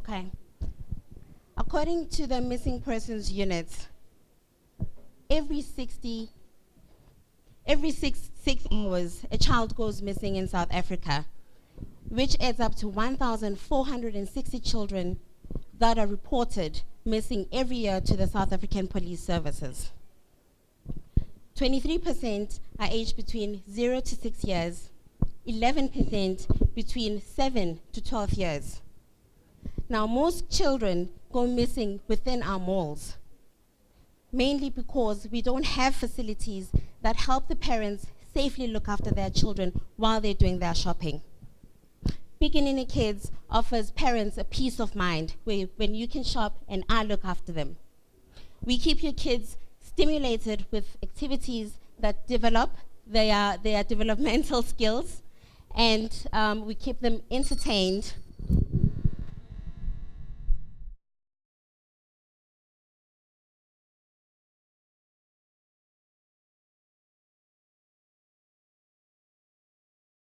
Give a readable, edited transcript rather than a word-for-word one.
Okay. According to the Missing Persons Unit, every 6 hours, a child goes missing in South Africa, which adds up to 1,460 children that are reported missing every year to the South African Police Services. 23% are aged between 0 to 6 years, 11% between 7 to 12 years. Now, most children go missing within our malls, mainly because we don't have facilities that help the parents safely look after their children while they're doing their shopping. Pikinini Kids offers parents a peace of mind when you can shop and I look after them. We keep your kids stimulated with activities that develop their developmental skills, and we keep them entertained